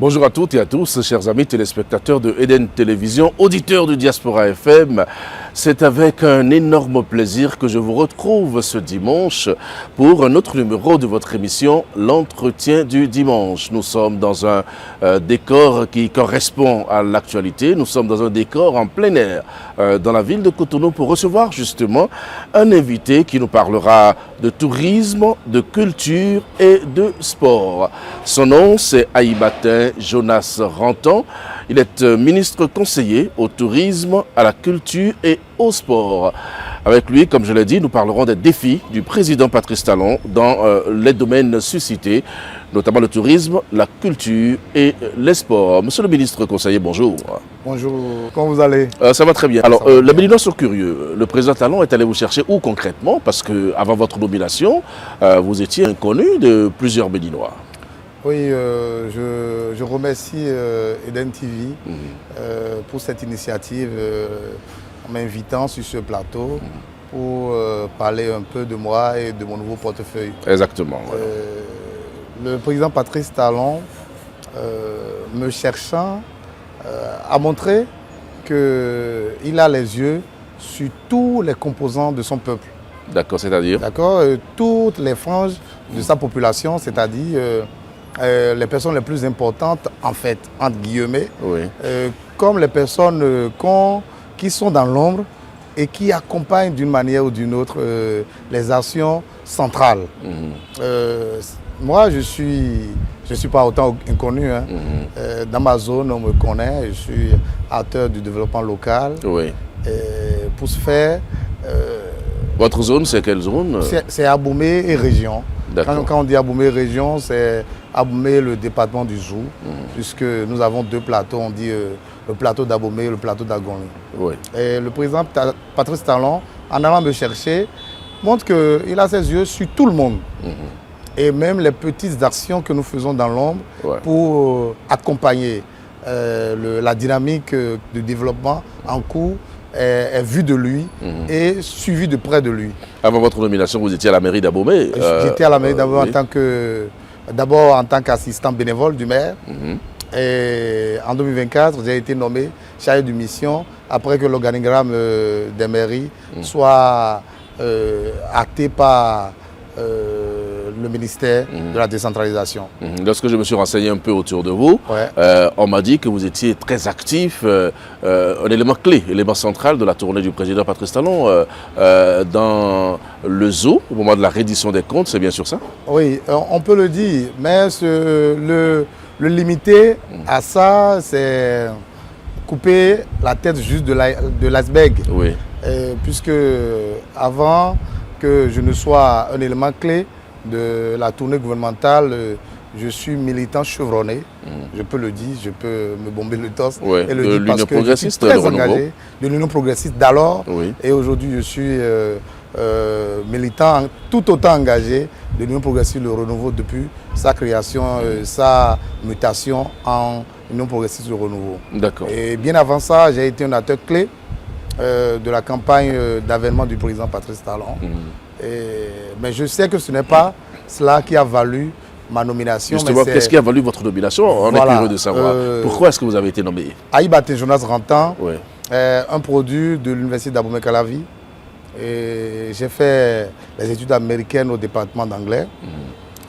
Bonjour à toutes et à tous, chers amis téléspectateurs de Eden Télévision, auditeurs du Diaspora FM. C'est avec un énorme plaisir que je vous retrouve ce dimanche pour un autre numéro de votre émission, l'entretien du dimanche. Nous sommes dans un décor qui correspond à l'actualité. Nous sommes dans un décor en plein air dans la ville de Cotonou pour recevoir justement un invité qui nous parlera de tourisme, de culture et de sport. Son nom, c'est Aïbatin Jonas Rantan. Il est ministre conseiller au tourisme, à la culture et au sport. Avec lui, comme je l'ai dit, nous parlerons des défis du président Patrice Talon dans les domaines suscités, notamment le tourisme, la culture et les sports. Monsieur le ministre conseiller, bonjour. Bonjour, comment vous allez? Ça va très bien. Alors, les Béninois sont curieux. Le président Talon est allé vous chercher où concrètement? Parce qu'avant votre nomination, vous étiez inconnu de plusieurs Béninois. Oui, je remercie Eden TV pour cette initiative en m'invitant sur ce plateau pour parler un peu de moi et de mon nouveau portefeuille. Exactement. Le président Patrice Talon, me cherchant, a montré qu'il a les yeux sur tous les composants de son peuple. D'accord, c'est-à-dire? D'accord, toutes les franges de sa population, c'est-à-dire les personnes les plus importantes, en fait, entre guillemets, Oui. comme les personnes qui sont dans l'ombre et qui accompagnent d'une manière ou d'une autre les actions centrales. Moi, je suis pas autant inconnu. Hein. Dans ma zone, on me connaît. Je suis acteur du développement local. Oui. Pour ce faire... Votre zone, c'est quelle zone? C'est Aboumé et région. Quand on dit Aboumé région, c'est Aboumé le département du Zou, puisque nous avons deux plateaux. On dit le plateau d'Aboumé et le plateau d'Agoni. Oui. Et le président Patrice Talon, en allant me chercher, montre qu'il a ses yeux sur tout le monde. Et même les petites actions que nous faisons dans l'ombre pour accompagner la dynamique de développement en cours est vue de lui et suivie de près de lui. Avant votre nomination, vous étiez à la mairie d'Abomey. J'étais à la mairie d'Abomey d'abord en tant qu'assistant bénévole du maire. Et en 2024, j'ai été nommé chargé de mission après que l'organigramme des mairies soit acté par le ministère de la décentralisation. Lorsque je me suis renseigné un peu autour de vous, on m'a dit que vous étiez très actif, un élément clé, élément central de la tournée du président Patrice Talon dans le zoo, au moment de la reddition des comptes, c'est bien sûr ça? Oui, on peut le dire, mais le limiter à ça, c'est couper la tête juste de l'iceberg. Oui. Puisque avant que je ne sois un élément clé de la tournée gouvernementale, je suis militant chevronné, je peux le dire, je peux me bomber le torse et le dire parce que je suis très engagé de l'Union progressiste d'alors et aujourd'hui je suis militant tout autant engagé de l'Union progressiste Le Renouveau depuis sa création, sa mutation en Union progressiste Le Renouveau. D'accord. Et bien avant ça, j'ai été un acteur clé de la campagne d'avènement du président Patrice Talon. Mais je sais que ce n'est pas cela qui a valu ma nomination. Justement, qu'est-ce qui a valu votre nomination? On est curieux de savoir. Pourquoi est-ce que vous avez été nommé? Aïbatin Jonas Rantan, un produit de l'université d'Abomey-Calavi. J'ai fait les études américaines au département d'anglais.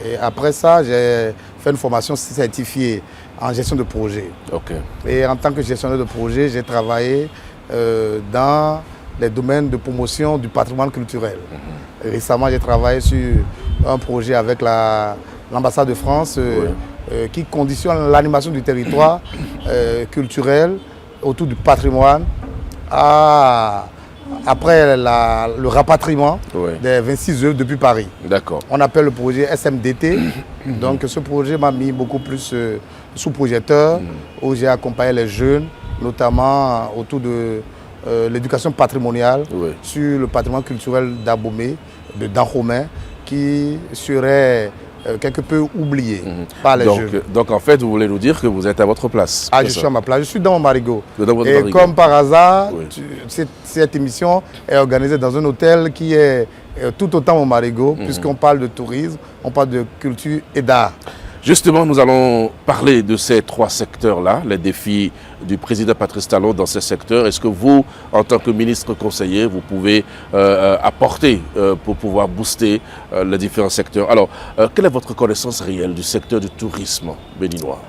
Et après ça, j'ai fait une formation certifiée en gestion de projet. Et en tant que gestionnaire de projet, j'ai travaillé dans les domaines de promotion du patrimoine culturel. Récemment, j'ai travaillé sur un projet avec l'ambassade de France qui conditionne l'animation du territoire culturel autour du patrimoine après le rapatriement des 26 œuvres depuis Paris. On appelle le projet SMDT. Donc ce projet m'a mis beaucoup plus sous projecteur où j'ai accompagné les jeunes, notamment autour de l'éducation patrimoniale sur le patrimoine culturel d'Abomey, de Dahomey, qui serait quelque peu oublié par les jeunes. Donc en fait, vous voulez nous dire que vous êtes à votre place? Ah, je suis à ma place, je suis dans mon marigot. Et comme par hasard, cette émission est organisée dans un hôtel qui est tout autant au marigot, puisqu'on parle de tourisme, on parle de culture et d'art. Justement, nous allons parler de ces trois secteurs-là, les défis du président Patrice Talon dans ces secteurs. Est-ce que vous, en tant que ministre conseiller, vous pouvez apporter pour pouvoir booster les différents secteurs? Alors, quelle est votre connaissance réelle du secteur du tourisme béninois?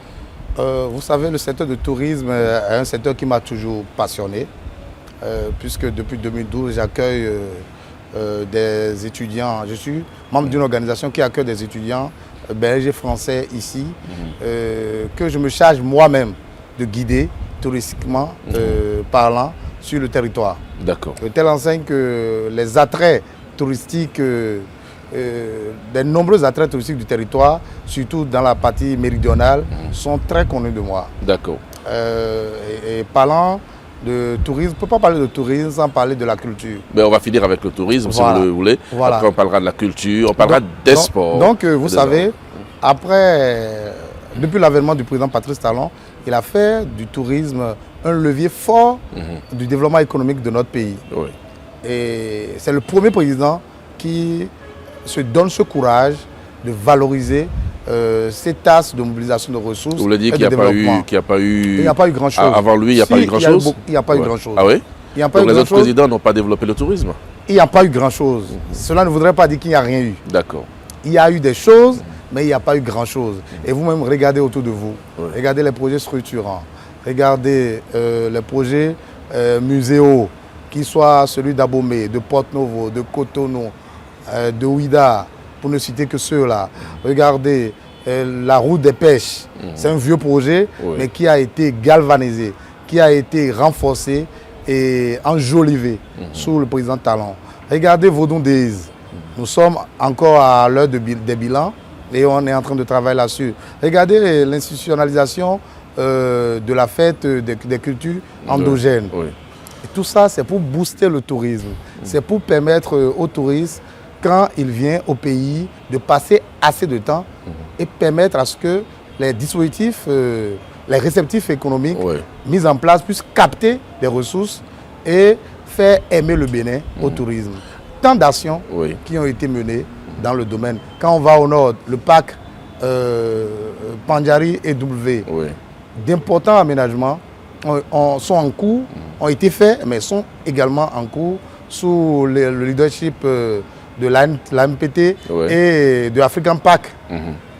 Vous savez, le secteur du tourisme est un secteur qui m'a toujours passionné, puisque depuis 2012, j'accueille des étudiants. Je suis membre d'une organisation qui accueille des étudiants belges et français ici, que je me charge moi-même de guider touristiquement parlant sur le territoire. D'accord. De telle enseigne que les attraits touristiques, des nombreux attraits touristiques du territoire, surtout dans la partie méridionale, sont très connus de moi. D'accord. Et parlant de tourisme, on ne peut pas parler de tourisme sans parler de la culture. Mais on va finir avec le tourisme, voilà. Si vous le voulez. Voilà. Après, on parlera de la culture, on parlera des sports. Donc, vous savez, après, depuis l'avènement du président Patrice Talon, il a fait du tourisme un levier fort du développement économique de notre pays. Oui. Et c'est le premier président qui se donne ce courage de valoriser cet axe de mobilisation de ressources. Vous voulez dire qu'il n'y a pas eu grand-chose. Avant lui, il n'y a pas eu grand-chose? Il n'y a pas eu grand-chose. Ah oui? Donc les autres présidents n'ont pas développé le tourisme? Il n'y a pas eu grand-chose. Cela ne voudrait pas dire qu'il n'y a rien eu. D'accord. Il y a eu des choses, mais il n'y a pas eu grand-chose. Et vous-même, regardez autour de vous. Regardez les projets structurants. Regardez les projets muséaux, qu'ils soient celui d'Abomey, de Porto-Novo, de Cotonou, de Ouida, pour ne citer que ceux-là. Regardez la route des pêches. C'est un vieux projet, mais qui a été galvanisé, qui a été renforcé et enjolivé sous le président Talon. Regardez Vodou Days. Nous sommes encore à l'heure des bilans et on est en train de travailler là-dessus. Regardez l'institutionnalisation de la fête des cultures endogènes. Et tout ça, c'est pour booster le tourisme. C'est pour permettre aux touristes, quand il vient au pays, de passer assez de temps et permettre à ce que les dispositifs, les réceptifs économiques mis en place puissent capter des ressources et faire aimer le Bénin au tourisme. Tant d'actions qui ont été menées dans le domaine. Quand on va au nord, le parc Pandjari et W, d'importants aménagements sont en cours, ont été faits, mais sont également en cours sous le leadership de l'AMPT et de African Park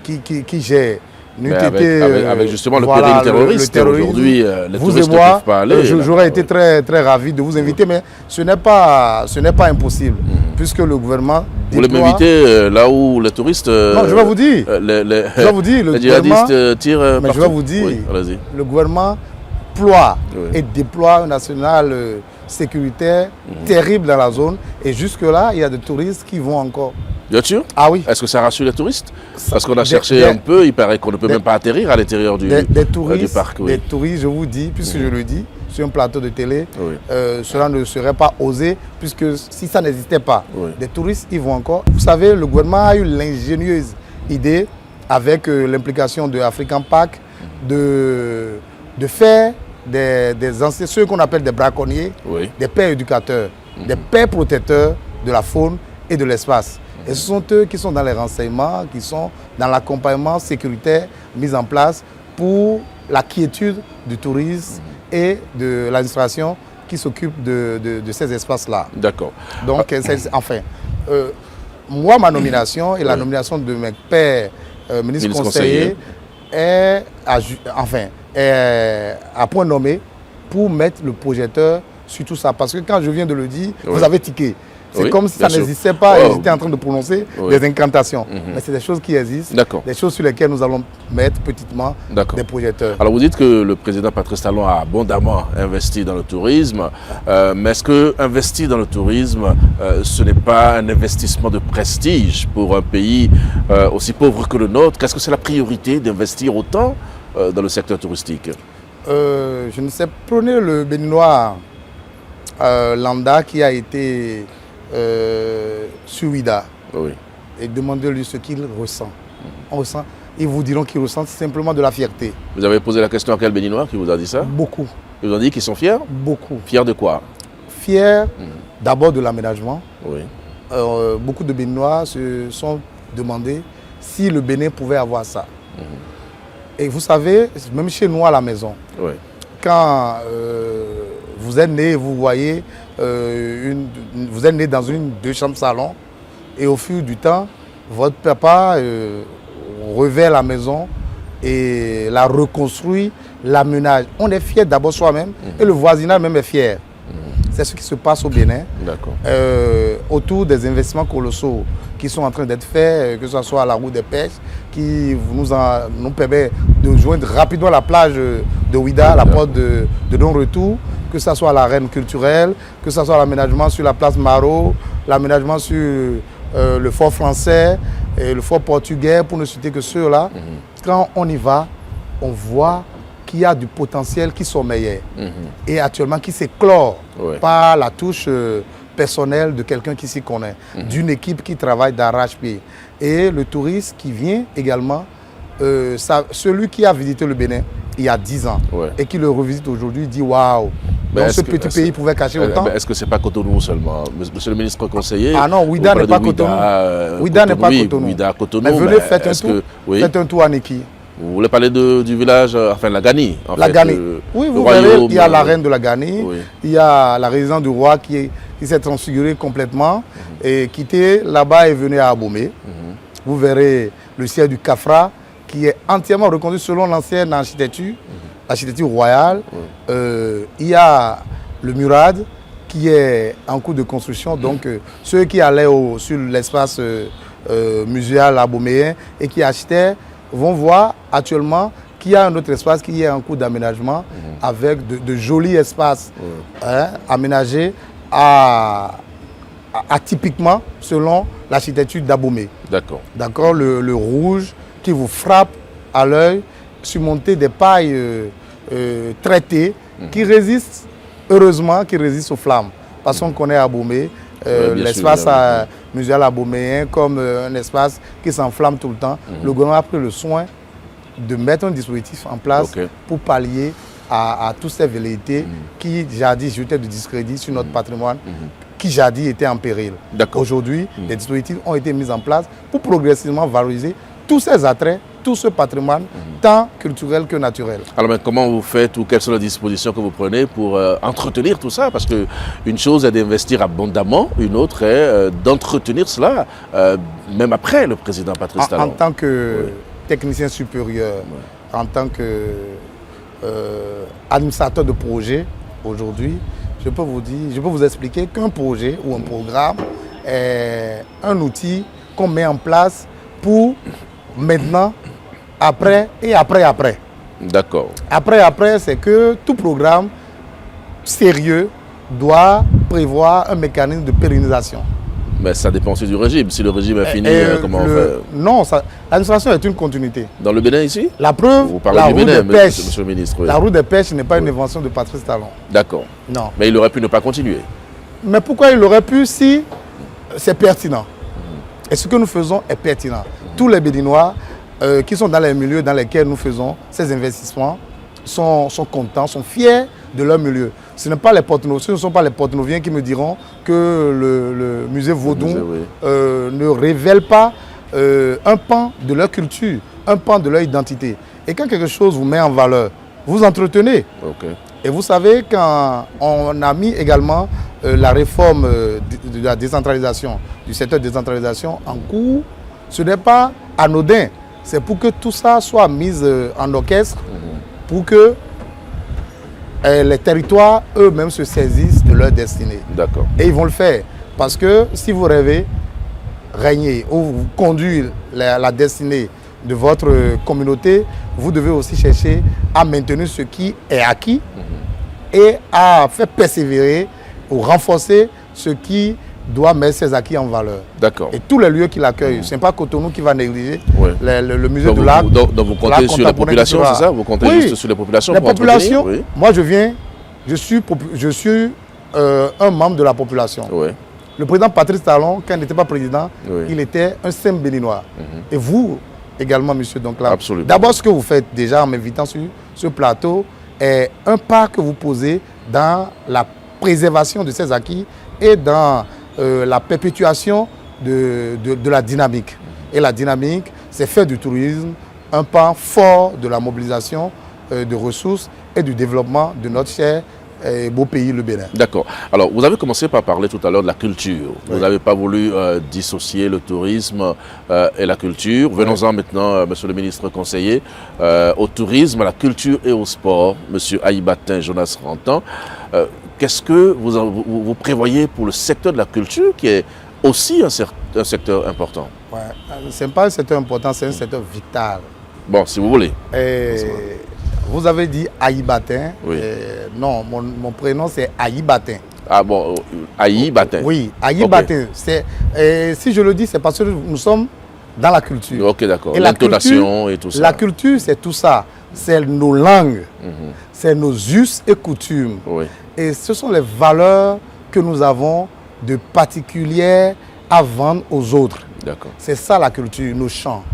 qui gère. Avec justement le péril terroriste, aujourd'hui, les touristes ne peuvent pas aller. J'aurais été très, très ravi de vous inviter, mais ce n'est pas impossible, puisque le gouvernement Vous voulez m'inviter là où les touristes... non, je vais vous dire. Les djihadistes tirent mais partout. Je vais vous dire, le gouvernement ploie et déploie un national sécuritaire terrible dans la zone. Et jusque-là, il y a des touristes qui vont encore. Bien sûr. Ah oui. Est-ce que ça rassure les touristes? Parce qu'on a cherché un peu, il paraît qu'on ne peut même pas atterrir à l'intérieur du parc. Des touristes, je vous dis, puisque je le dis, sur un plateau de télé, cela ne serait pas osé, puisque si ça n'existait pas, des touristes, ils vont encore. Vous savez, le gouvernement a eu l'ingénieuse idée, avec l'implication de African Park, de faire des anciens, ceux qu'on appelle des braconniers, des pères éducateurs, des pères protecteurs de la faune et de l'espace. Et ce sont eux qui sont dans les renseignements, qui sont dans l'accompagnement sécuritaire mis en place pour la quiétude du tourisme et de l'administration qui s'occupe de ces espaces-là. D'accord. Donc, enfin, moi, ma nomination et la nomination de mes pères ministres conseillers est à point nommé pour mettre le projecteur sur tout ça. Parce que quand je viens de le dire, vous avez tiqué. C'est comme si ça n'existait pas et j'étais en train de prononcer des incantations. Mais c'est des choses qui existent, des choses sur lesquelles nous allons mettre petitement des projecteurs. Alors vous dites que le président Patrice Talon a abondamment investi dans le tourisme, mais est-ce que investir dans le tourisme, ce n'est pas un investissement de prestige pour un pays aussi pauvre que le nôtre? Qu'est-ce que c'est la priorité d'investir autant dans le secteur touristique? Je ne sais, prenez le Béninois lambda qui a été sur Ouida et demandez-lui ce qu'il ressent. On ressent. Ils vous diront qu'ils ressentent simplement de la fierté. Vous avez posé la question à quel Béninois qui vous a dit ça? Beaucoup. Ils vous ont dit qu'ils sont fiers? Beaucoup. Fiers de quoi? Fiers d'abord de l'aménagement. Oui. Beaucoup de Béninois se sont demandé si le Bénin pouvait avoir ça. Et vous savez, même chez nous à la maison, quand vous êtes né, vous voyez, vous êtes né dans deux chambres salon, et au fil du temps, votre papa revêt la maison et la reconstruit, l'aménage. On est fier d'abord soi-même et le voisinage même est fier. C'est ce qui se passe au Bénin, autour des investissements colossaux qui sont en train d'être faits, que ce soit à la route des pêches, qui nous permet de joindre rapidement la plage de Ouida, la porte de non-retour, que ce soit la reine culturelle, que ce soit l'aménagement sur la place Marot, l'aménagement sur le fort français et le fort portugais, pour ne citer que ceux-là. Quand on y va, on voit qu'il y a du potentiel qui sommeillait et actuellement qui s'éclore par la touche personnelle de quelqu'un qui s'y connaît, d'une équipe qui travaille d'arrache-pied. Et le touriste qui vient également, celui qui a visité le Bénin il y a 10 ans et qui le revisite aujourd'hui dit waouh, donc ce petit pays pouvait cacher autant. Est-ce que ce n'est pas Cotonou seulement, monsieur le ministre conseiller? Ah non, Ouida n'est pas Cotonou. Ouida n'est pas Cotonou. Mais venez, faites un tour à Niki. Vous voulez parler du village, enfin la Gani. La Gani. Oui, vous verrez, il y a la reine de la Gani, il y a la résidence du roi qui s'est transfigurée complètement et quitté là-bas et venu à Abomey. Vous verrez le ciel du Kafra qui est entièrement reconduit selon l'ancienne architecture, l'architecture royale. Il y a le Murad qui est en cours de construction. Donc ceux qui allaient sur l'espace muséal aboméen et qui achetaient vont voir actuellement qu'il y a un autre espace qui est en cours d'aménagement avec de jolis espaces aménagés atypiquement selon l'architecture d'Abomey. D'accord. Le rouge qui vous frappe à l'œil, surmonté des pailles traitées qui résistent, heureusement, qui résistent aux flammes. Parce qu'on connaît Abomey, l'espace muséal aboméen comme un espace qui s'enflamme tout le temps. Le gouvernement a pris le soin de mettre un dispositif en place pour pallier à toutes ces velléités qui jadis jetaient du discrédit sur notre patrimoine, qui jadis étaient en péril. Aujourd'hui, des dispositifs ont été mis en place pour progressivement valoriser tous ces attraits, tout ce patrimoine, tant culturel que naturel. Alors, mais comment vous faites ou quelles sont les dispositions que vous prenez pour entretenir tout ça? Parce qu'une chose est d'investir abondamment, une autre est d'entretenir cela, même après le président Patrice Talon. En tant que technicien supérieur, en tant qu'administrateur de projet, aujourd'hui, je peux vous expliquer qu'un projet ou un programme est un outil qu'on met en place pour maintenant, après et après. D'accord. Après, c'est que tout programme sérieux doit prévoir un mécanisme de pérennisation. Mais ça dépend aussi du régime. Si le régime est fini, comment on fait? Non, l'administration est une continuité. Dans le Bénin ici? La preuve, vous parlez du Bénin, monsieur le ministre. La route des pêches n'est pas une invention de Patrice Talon. D'accord. Non. Mais il aurait pu ne pas continuer. Mais pourquoi il aurait pu si c'est pertinent? Et ce que nous faisons est pertinent. Tous les Béninois qui sont dans les milieux dans lesquels nous faisons ces investissements sont contents, sont fiers de leur milieu. Ce ne sont pas les Porte-Noviens qui me diront que le musée Vaudon ne révèle pas un pan de leur culture, un pan de leur identité. Et quand quelque chose vous met en valeur, vous entretenez. Et vous savez, quand on a mis également la réforme de la décentralisation, du secteur de décentralisation en cours, ce n'est pas anodin. C'est pour que tout ça soit mis en orchestre, pour que les territoires eux-mêmes se saisissent de leur destinée. D'accord. Et ils vont le faire. Parce que si vous rêvez régner ou vous conduire la destinée de votre communauté, vous devez aussi chercher à maintenir ce qui est acquis et à faire persévérer ou renforcer ce qui doit mettre ses acquis en valeur. D'accord. Et tous les lieux qui l'accueillent, ce n'est pas Cotonou qui va négliger le musée de l'art. Donc vous comptez sur la population, c'est ça? Vous comptez juste sur les populations? Les populations, moi je suis un membre de la population. Le président Patrice Talon, quand il n'était pas président, il était un simple béninois. Et vous également, monsieur Doncla. D'abord, ce que vous faites déjà en m'invitant sur ce plateau est un pas que vous posez dans la préservation de ces acquis et dans la perpétuation de la dynamique. Et la dynamique, c'est faire du tourisme un pan fort de la mobilisation de ressources et du développement de notre cher et beau pays, le Bénin. D'accord. Alors, vous avez commencé par parler tout à l'heure de la culture. Oui. Vous n'avez pas voulu dissocier le tourisme et la culture. Venons-en maintenant, monsieur le ministre conseiller, au tourisme, à la culture et au sport. Monsieur Aïbatin Jonas Rantan, qu'est-ce que vous prévoyez pour le secteur de la culture qui est aussi un secteur important? Ouais. Ce n'est pas un secteur important, c'est un secteur vital. Bon, si vous voulez. Vous avez dit Aïbatin. Oui. Non, mon prénom c'est Aïbatin. Ah bon, Aïbatin. Oui, Aïbatin. Okay. Si je le dis, c'est parce que nous sommes dans la culture. Ok, d'accord. L'intonation et tout ça. La culture, c'est tout ça. C'est nos langues, c'est nos us et coutumes. Oui. Et ce sont les valeurs que nous avons de particulières à vendre aux autres. D'accord. C'est ça la culture, nos chants,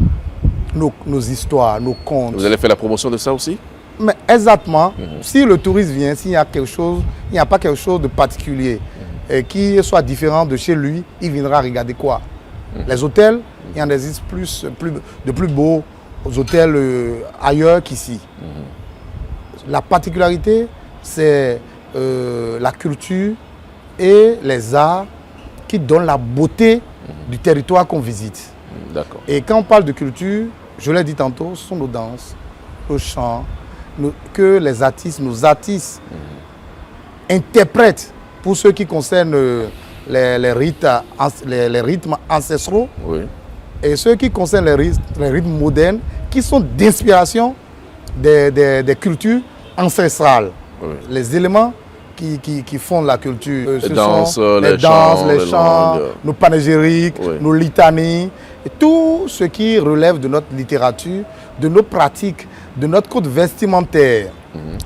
nos histoires, nos contes. Vous allez faire la promotion de ça aussi? Mais exactement. Si le touriste vient, s'il y a quelque chose, il n'y a pas quelque chose de particulier et qui soit différent de chez lui, il viendra regarder quoi? Les hôtels, il y en existe de plus beaux hôtels ailleurs qu'ici. La particularité, c'est la culture et les arts qui donnent la beauté du territoire qu'on visite. D'accord. Et quand on parle de culture, je l'ai dit tantôt, ce sont nos danses, nos chants, que les artistes, nos artistes interprètent pour ce qui concerne les rythmes ancestraux, oui, et ceux qui concernent les rythmes modernes qui sont d'inspiration des cultures ancestrales. oui. Les éléments qui font la culture, Les danses, sont les chants, langues. nos panégyriques, Oui. nos litanies, et tout ce qui relève de notre littérature, de nos pratiques, de notre code vestimentaire.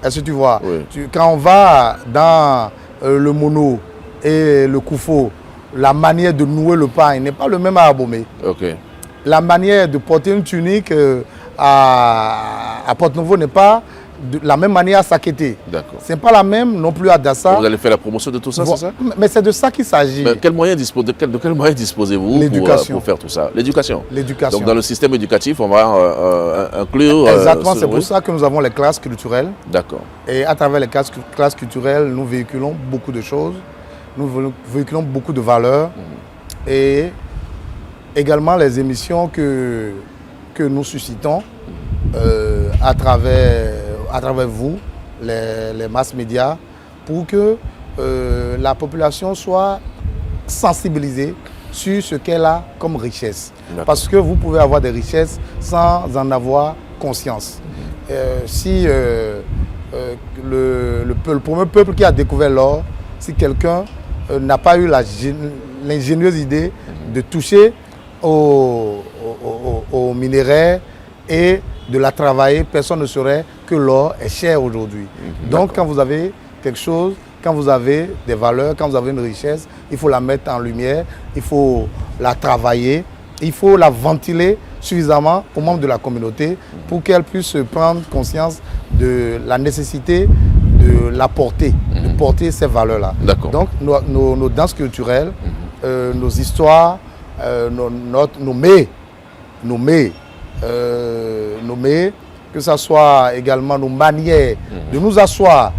Est-ce que tu vois? Oui. Quand on va dans le mono et le koufo, la manière de nouer le pain n'est pas le même à Abomey. Ok. La manière de porter une tunique à Porte-Nouveau n'est pas de la même manière à Sakété. D'accord. Ce n'est pas la même non plus à Dassa. Vous allez faire la promotion de tout ça, c'est ça? Mais c'est de ça qu'il s'agit. De quels moyens disposez-vous pour faire tout ça? L'éducation. L'éducation. Donc dans le système éducatif, on va inclure... Exactement, c'est pour ça que nous avons les classes culturelles. D'accord. Et à travers les classes culturelles, nous véhiculons beaucoup de choses. Nous véhiculons beaucoup de valeurs. Et également les émissions que nous suscitons à travers vous, les masses médias, pour que la population soit sensibilisée sur ce qu'elle a comme richesse. Parce que vous pouvez avoir des richesses sans en avoir conscience. Si le premier peuple qui a découvert l'or, si quelqu'un n'a pas eu l'ingénieuse idée de toucher au minerai et de la travailler, personne ne saurait que l'or est cher aujourd'hui. Donc quand vous avez quelque chose, quand vous avez des valeurs, quand vous avez une richesse, il faut la mettre en lumière, il faut la travailler, il faut la ventiler suffisamment aux membres de la communauté pour qu'elle puisse prendre conscience de la nécessité de la porter, de porter ces valeurs-là. Donc nos danses culturelles, nos histoires, nos mets, que ce soit également nos manières de nous asseoir,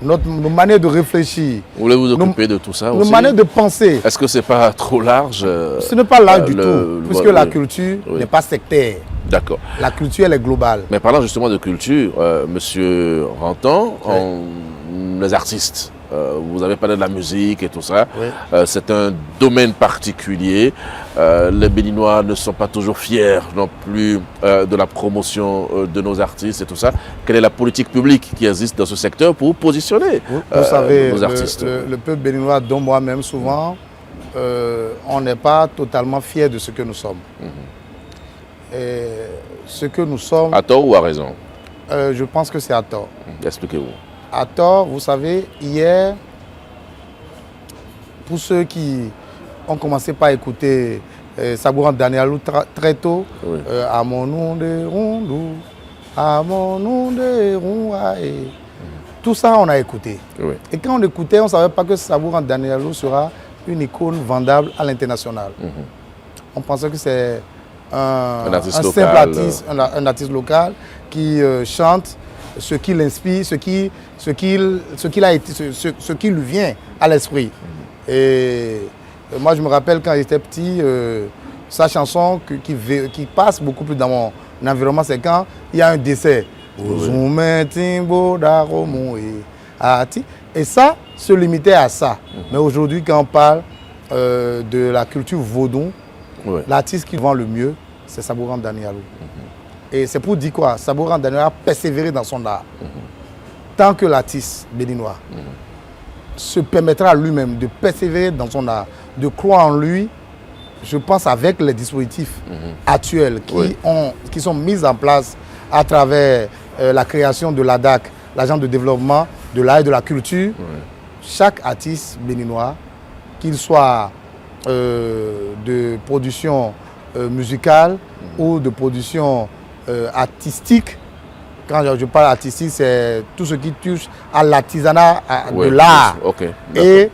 nos manières de réfléchir. Vous voulez vous occuper de tout ça aussi? Nos manières de penser. Est-ce que ce n'est pas trop large? Ce n'est pas large du tout, puisque la culture n'est pas sectaire. D'accord. La culture, elle est globale. Mais parlant justement de culture, Monsieur Rantan, les artistes, vous avez parlé de la musique et tout ça, c'est un domaine particulier. Les Béninois ne sont pas toujours fiers non plus de la promotion de nos artistes et tout ça. Quelle est la politique publique qui existe dans ce secteur pour positionner vous savez, nos artistes? Le peuple béninois, dont moi-même souvent, on n'est pas totalement fiers de ce que nous sommes. Et ce que nous sommes... À tort ou à raison? Je pense que c'est à tort. Expliquez-vous. À tort, vous savez, hier, pour ceux qui ont commencé par écouter Sabouran Danielou très tôt, à mon nom de rondou, à mon nom de rondae. Tout ça, on a écouté. Et quand on écoutait, on ne savait pas que Sabouran Danielou sera une icône vendable à l'international. On pensait que c'est un artiste simple local, artiste, un artiste local qui chante ce qui l'inspire, ce qui lui vient à l'esprit. Et moi, je me rappelle quand j'étais petit, sa chanson qui passe beaucoup plus dans mon environnement, c'est quand il y a un décès. Et ça se limitait à ça. Mais aujourd'hui, quand on parle de la culture vaudou, l'artiste qui vend le mieux, c'est Sabouran Danialo. Et c'est pour dire quoi? Sabouran Danialo a persévéré dans son art. Tant que l'artiste béninois se permettra à lui-même de persévérer dans son art, de croire en lui, je pense avec les dispositifs actuels qui sont mis en place à travers la création de l'ADAC, l'agent de développement de l'art et de la culture, chaque artiste béninois, qu'il soit de production musicale ou de production artistique. Quand je parle artistique, c'est tout ce qui touche à l'artisanat de l'art et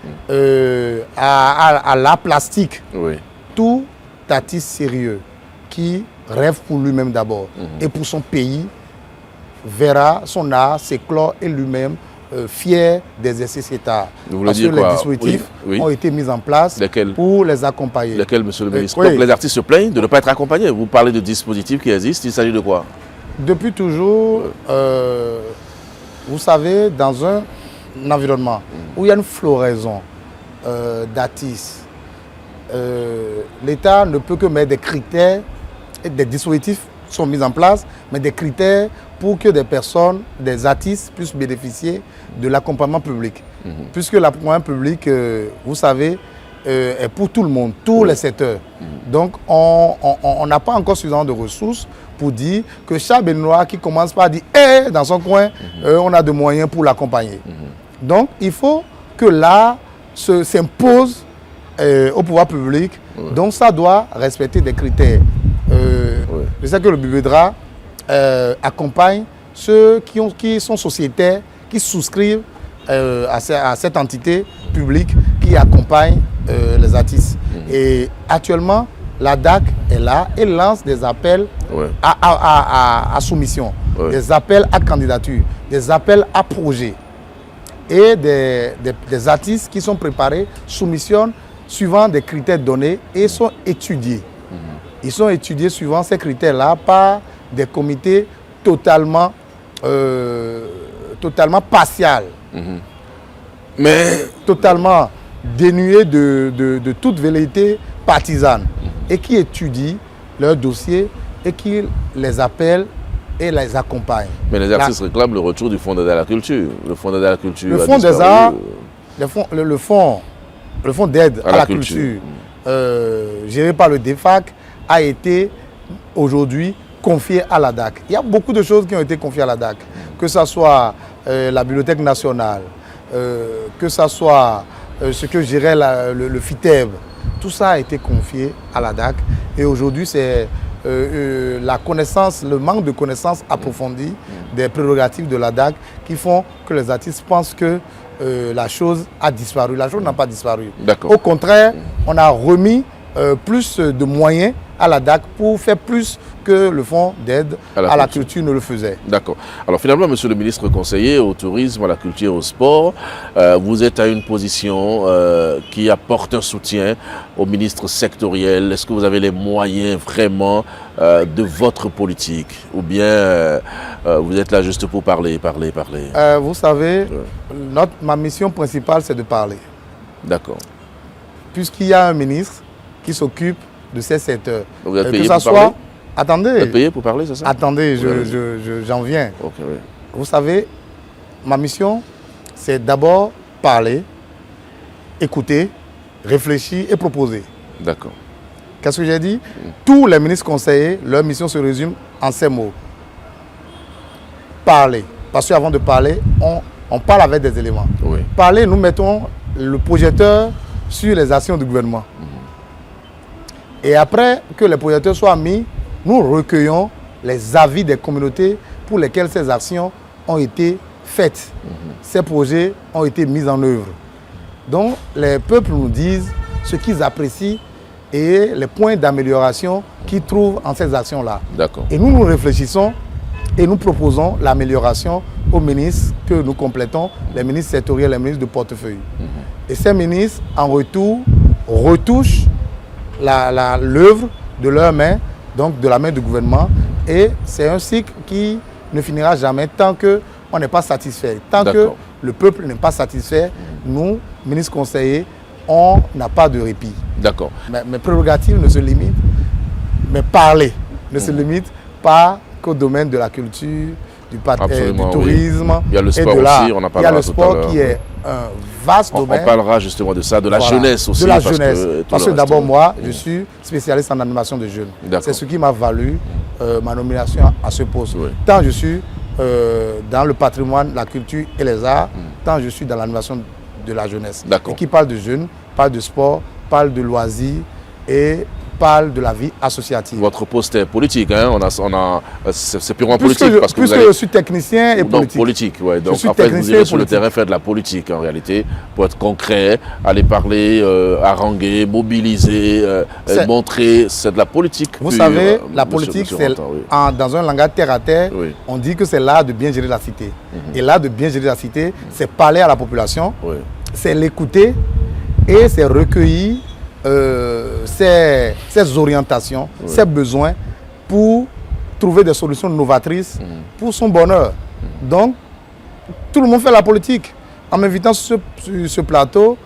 à l'art plastique. Tout artiste sérieux qui rêve pour lui-même d'abord et pour son pays verra son art s'éclore et lui-même fier d'exercer cet art. Parce que les dispositifs ont été mis en place pour les accompagner. Lesquels, monsieur le ministre? Donc les artistes se plaignent de ne pas être accompagnés. Vous parlez de dispositifs qui existent, il s'agit de quoi? Depuis toujours, vous savez, dans un environnement où il y a une floraison d'artistes, l'État ne peut que mettre des critères et des dispositifs sont mis en place, mais des critères pour que des personnes, des artistes puissent bénéficier de l'accompagnement public. Puisque l'accompagnement public, vous savez, est pour tout le monde, tous les secteurs. Donc, on n'a pas encore suffisamment de ressources pour dire que chaque Béninois qui commence par dire « dans son coin, on a de moyens pour l'accompagner ». Donc, il faut que l'art s'impose au pouvoir public. Donc, ça doit respecter des critères. Je sais que le Bubedra accompagne ceux qui sont sociétaires, qui souscrivent à cette entité publique qui accompagne les artistes. Et actuellement, la DAC est là et lance des appels à soumission, des appels à candidature, des appels à projet. Et des artistes qui sont préparés soumissionnent suivant des critères donnés et sont étudiés. Ils sont étudiés suivant ces critères-là par des comités totalement partials, mais totalement dénués de toute velléité partisane et qui étudient leurs dossiers et qui les appellent et les accompagnent. Mais les artistes réclament le retour du Fonds d'aide à la culture. Le Fonds d'aide à la culture. Le Fonds des arts, le fonds d'aide à la culture, géré par le DEFAC, a été aujourd'hui confié à la DAC. Il y a beaucoup de choses qui ont été confiées à la DAC, que ce soit la Bibliothèque nationale, que ce soit ce que gérait le FITEB. Tout ça a été confié à la DAC et aujourd'hui c'est la connaissance, le manque de connaissances approfondies des prérogatives de la DAC qui font que les artistes pensent que la chose a disparu. La chose n'a pas disparu. Au contraire, on a remis plus de moyens à la DAC pour faire plus que le fonds d'aide à la culture ne le faisait. D'accord. Alors finalement, monsieur le ministre conseiller au tourisme, à la culture et au sport, vous êtes à une position qui apporte un soutien au ministre sectoriel. Est-ce que vous avez les moyens vraiment de votre politique? Ou bien vous êtes là juste pour parler? Vous savez, ma mission principale, c'est de parler. D'accord. Puisqu'il y a un ministre qui s'occupe de ces secteurs. Vous êtes payé pour parler? Attendez. Vous êtes payé pour parler, c'est ça? Attendez, j'en viens. Vous savez, ma mission, c'est d'abord parler, écouter, réfléchir et proposer. D'accord. Qu'est-ce que j'ai dit? Tous les ministres conseillers, leur mission se résume en ces mots. Parler. Parce qu'avant de parler, on parle avec des éléments. Parler, nous mettons le projecteur sur les actions du gouvernement. Et après que les projecteurs soient mis, nous recueillons les avis des communautés pour lesquelles ces actions ont été faites. Ces projets ont été mis en œuvre. Donc les peuples nous disent ce qu'ils apprécient et les points d'amélioration qu'ils trouvent en ces actions-là. D'accord. Et nous réfléchissons et nous proposons l'amélioration aux ministres que nous complétons, les ministres sectoriels, les ministres de portefeuille. Et ces ministres, en retour, retouchent l'œuvre de leurs mains, donc de la main du gouvernement. Et c'est un cycle qui ne finira jamais tant qu'on n'est pas satisfait. Tant que le peuple n'est pas satisfait, nous, ministres conseillers, on n'a pas de répit. D'accord. Mes prérogatives ne se limitent, mais parler ne se limite pas qu'au domaine de la culture, du tourisme, il y a le sport et de l'art. Aussi, on en il y a le sport qui est un vaste domaine. On parlera justement de ça, de la jeunesse aussi. De la jeunesse. Parce que d'abord, moi, je suis spécialiste en animation de jeunes. C'est ce qui m'a valu ma nomination à ce poste. Tant je suis dans le patrimoine, la culture et les arts, tant je suis dans l'animation de la jeunesse. Et qui parle de jeunes, parle de sport, parle de loisirs et parle de la vie associative. Votre poste est politique, hein? C'est purement politique. Puisque je suis technicien et politique. Donc politique, ouais. Donc en fait, vous irez sur le terrain faire de la politique en réalité, pour être concret, aller parler, haranguer, mobiliser, montrer, c'est de la politique. Vous savez, la politique, c'est dans un langage terre à terre, on dit que c'est l'art de bien gérer la cité. Et l'art de bien gérer la cité, c'est parler à la population, c'est l'écouter et c'est recueillir ces orientations, ces besoins pour trouver des solutions novatrices pour son bonheur. Donc, tout le monde fait la politique. En m'invitant sur ce plateau,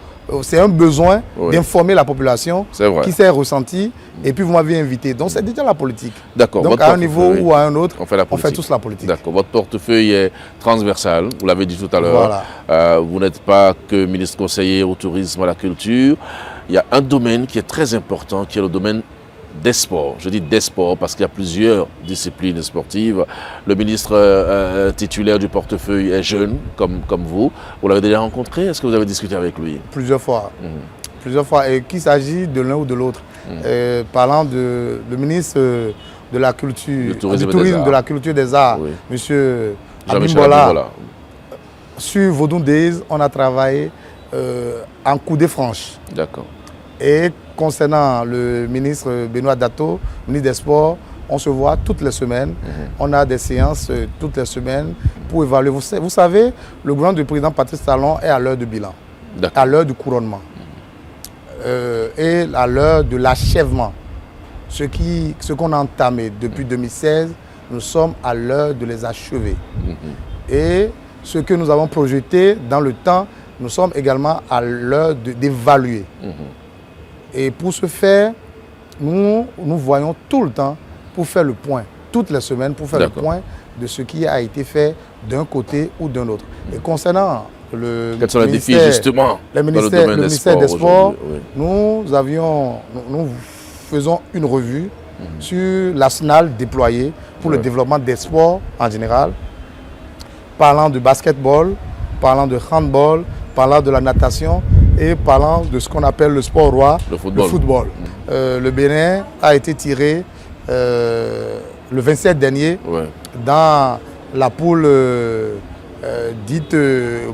c'est un besoin d'informer la population qui s'est ressentie et puis vous m'avez invité. Donc, c'est déjà la politique. D'accord. Donc, à un niveau ou à un autre, on fait tous la politique. D'accord. Votre portefeuille est transversal, vous l'avez dit tout à l'heure. Voilà. Vous n'êtes pas que ministre conseiller au tourisme, à la culture. Il y a un domaine qui est très important, qui est le domaine des sports. Je dis des sports parce qu'il y a plusieurs disciplines sportives. Le ministre titulaire du portefeuille est jeune, comme vous. Vous l'avez déjà rencontré? Est-ce que vous avez discuté avec lui? Plusieurs fois. Plusieurs fois. Et qu'il s'agit de l'un ou de l'autre. Parlant de le ministre de la culture, du tourisme de la culture des arts, monsieur Abimbola, sur Vodou Days, on a travaillé en coudée franche. D'accord. Et concernant le ministre Benoît Dato, ministre des Sports, on se voit toutes les semaines. On a des séances toutes les semaines pour évaluer. Vous savez, le gouvernement du président Patrice Talon est à l'heure du bilan, à l'heure du couronnement et à l'heure de l'achèvement. Ce qu'on a entamé depuis 2016, nous sommes à l'heure de les achever. Et ce que nous avons projeté dans le temps, nous sommes également à l'heure d'évaluer. Et pour ce faire, nous voyons tout le temps pour faire le point, toutes les semaines, pour faire le point de ce qui a été fait d'un côté ou d'un autre. Et concernant le ministère des Sports, nous faisons une revue sur l'arsenal déployé pour le développement des sports en général, parlant de basketball, parlant de handball, parlant de la natation et parlant de ce qu'on appelle le sport roi, le football. Le Bénin a été tiré le 27 dernier dans la poule dite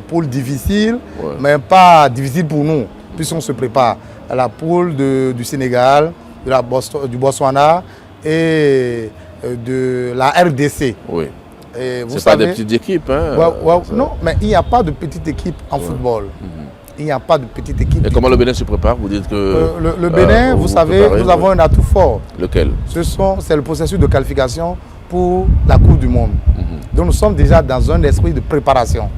poule difficile, mais pas difficile pour nous, puisqu'on se prépare à la poule du Sénégal, du Botswana et de la RDC. Ce ne sont pas des petites équipes. Hein, non, mais il n'y a pas de petite équipe en football. Il n'y a pas de petite équipe. Et comment le Bénin se prépare? Vous dites que... le Bénin, vous savez, nous avons un atout fort. Lequel? C'est le processus de qualification pour la Coupe du Monde. Donc nous sommes déjà dans un esprit de préparation.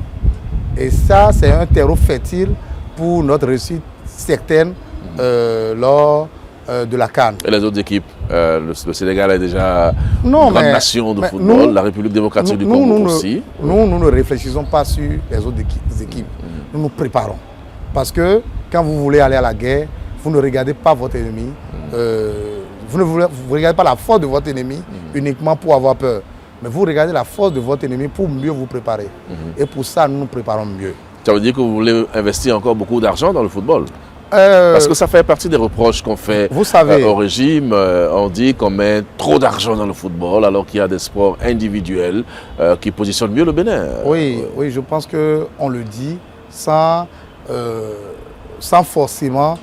Et ça, c'est un terreau fertile pour notre réussite certaine lors de la CAN. Et les autres équipes? Le Sénégal est déjà une grande nation de football, la République démocratique du Congo aussi. Nous ne réfléchissons pas sur les autres équipes. Nous nous préparons. Parce que quand vous voulez aller à la guerre, vous ne regardez pas votre ennemi. Vous ne regardez pas la force de votre ennemi uniquement pour avoir peur. Mais vous regardez la force de votre ennemi pour mieux vous préparer. Et pour ça, nous nous préparons mieux. Ça veut dire que vous voulez investir encore beaucoup d'argent dans le football? Parce que ça fait partie des reproches qu'on fait au régime. On dit qu'on met trop d'argent dans le football alors qu'il y a des sports individuels qui positionnent mieux le Bénin. Oui, je pense qu'on le dit sans forcément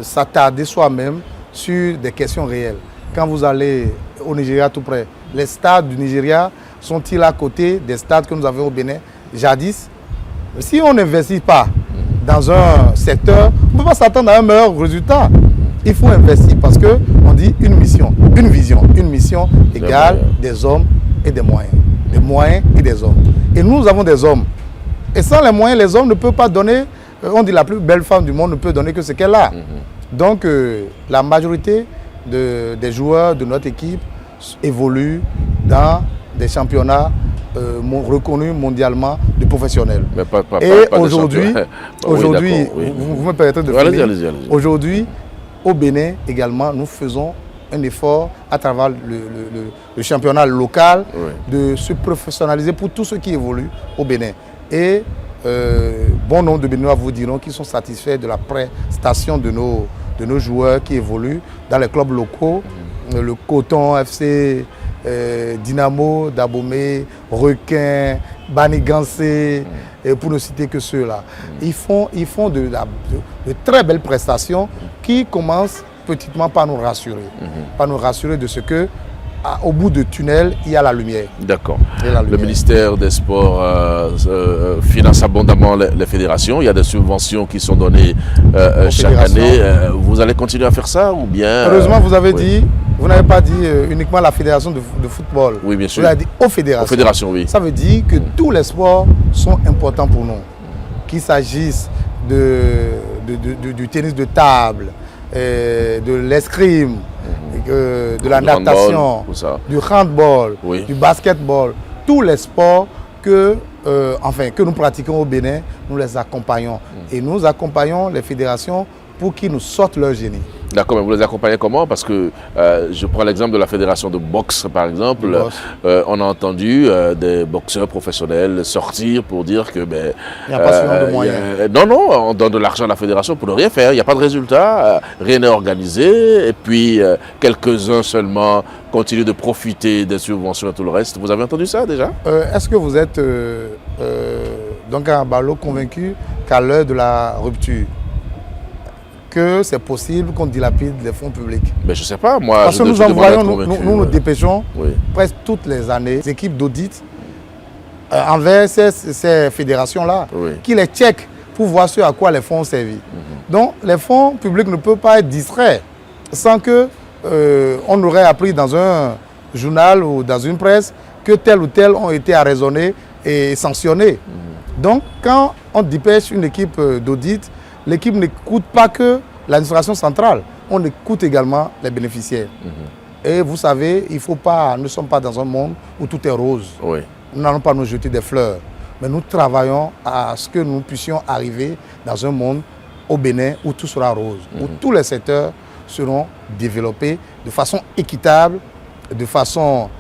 s'attarder soi-même sur des questions réelles. Quand vous allez au Nigeria tout près, les stades du Nigeria sont-ils à côté des stades que nous avons au Bénin jadis? Si on n'investit pas dans un secteur, on ne peut pas s'attendre à un meilleur résultat. Il faut investir parce qu'on dit une mission, une vision. Une mission égale des hommes et des moyens. Des moyens et des hommes. Et nous avons des hommes. Et sans les moyens, les hommes ne peuvent pas donner, on dit la plus belle femme du monde ne peut donner que ce qu'elle a. Donc la majorité des joueurs de notre équipe évoluent dans des championnats reconnus mondialement de professionnels. Et aujourd'hui, vous me permettez de finir. Aujourd'hui, au Bénin également, nous faisons un effort à travers le championnat local de se professionnaliser pour tous ceux qui évoluent au Bénin. Et bon nombre de Béninois vous diront qu'ils sont satisfaits de la prestation de nos joueurs qui évoluent dans les clubs locaux, le Coton FC, Dynamo, Dabomey, Requin, Banigansé, pour ne citer que ceux-là. Ils font de très belles prestations qui commencent petitement par nous rassurer. Par nous rassurer de ce que, au bout du tunnel, il y a la lumière. D'accord. Le ministère des Sports finance abondamment les fédérations. Il y a des subventions qui sont données chaque année. Vous allez continuer à faire ça ou bien... Heureusement, vous avez dit... Vous n'avez pas dit uniquement la fédération de football. Oui, bien sûr. Vous avez dit aux fédérations. Aux fédérations, oui. Ça veut dire que tous les sports sont importants pour nous. Qu'il s'agisse du tennis de table, de l'escrime, de la natation, du handball, du basketball. Tous les sports que nous pratiquons au Bénin, nous les accompagnons. Et nous accompagnons les fédérations pour qu'ils nous sortent leur génie. D'accord, mais vous les accompagnez comment? Parce que je prends l'exemple de la fédération de boxe, par exemple. On a entendu des boxeurs professionnels sortir pour dire que... il n'y a pas suffisamment de moyens. Non, on donne de l'argent à la fédération pour ne rien faire. Il n'y a pas de résultat, rien n'est organisé. Et puis, quelques-uns seulement continuent de profiter des subventions et tout le reste. Vous avez entendu ça déjà? Est-ce que vous êtes, donc à Balo, convaincu qu'à l'heure de la rupture, que c'est possible qu'on dilapide les fonds publics? Mais je ne sais pas, moi. Parce que nous envoyons, nous dépêchons presque toutes les années des équipes d'audit envers ces fédérations-là, qui les checkent pour voir ce à quoi les fonds ont servi. Donc les fonds publics ne peuvent pas être distraits sans que on aurait appris dans un journal ou dans une presse que tel ou tel ont été arraisonnés et sanctionnés. Donc quand on dépêche une équipe d'audit, l'équipe n'écoute pas que l'administration centrale, on écoute également les bénéficiaires. Et vous savez, nous ne sommes pas dans un monde où tout est rose. Nous n'allons pas nous jeter des fleurs, mais nous travaillons à ce que nous puissions arriver dans un monde au Bénin où tout sera rose, où tous les secteurs seront développés de façon équitable, de façon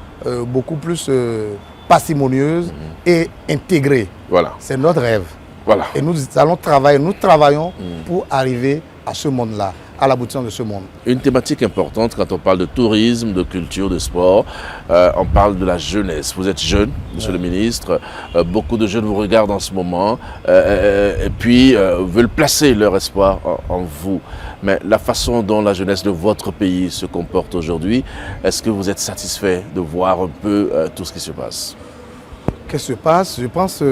beaucoup plus parcimonieuse et intégrée. Voilà. C'est notre rêve. Voilà. Et nous allons travailler, nous travaillons pour arriver à ce monde-là, à l'aboutissement de ce monde. Une thématique importante quand on parle de tourisme, de culture, de sport, on parle de la jeunesse. Vous êtes jeune, monsieur le ministre, beaucoup de jeunes vous regardent en ce moment et puis veulent placer leur espoir en vous. Mais la façon dont la jeunesse de votre pays se comporte aujourd'hui, est-ce que vous êtes satisfait de voir un peu tout ce qui se passe? Qu'est-ce qui se passe? Je pense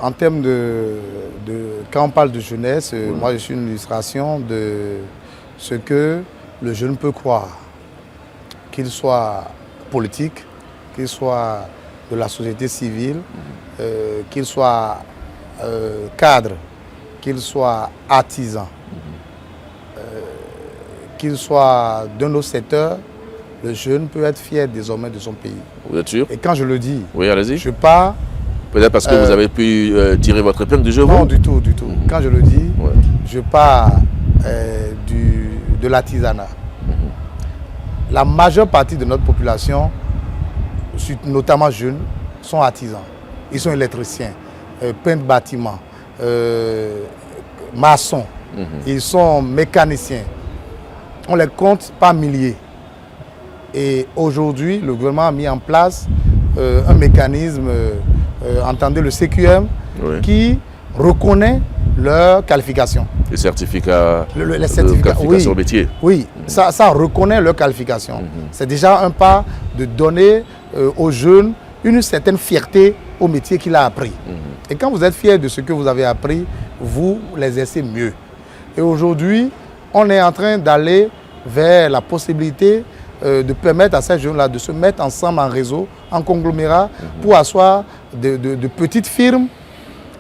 en termes quand on parle de jeunesse, moi je suis une illustration de ce que le jeune peut croire. Qu'il soit politique, qu'il soit de la société civile, qu'il soit cadre, qu'il soit artisan, qu'il soit d'un autre secteur, le jeune peut être fier désormais de son pays. Vous êtes sûr? Et quand je le dis, oui, allez-y. Je pars... Peut-être parce que vous avez pu tirer votre épingle du jeu? Non, du tout, du tout. Quand je le dis, je pars de l'artisanat. La majeure partie de notre population, notamment jeunes, sont artisans. Ils sont électriciens, peintres bâtiments, maçons, ils sont mécaniciens. On les compte par milliers. Et aujourd'hui, le gouvernement a mis en place un mécanisme, entendez le CQM, qui reconnaît leurs qualifications. Les certificats, les de qualification au métier. Oui, ça reconnaît leur qualification. C'est déjà un pas de donner aux jeunes une certaine fierté au métier qu'il a appris. Et quand vous êtes fier de ce que vous avez appris, vous l'exercez mieux. Et aujourd'hui, on est en train d'aller vers la possibilité de permettre à ces jeunes-là de se mettre ensemble en réseau, en conglomérat, pour asseoir de petites firmes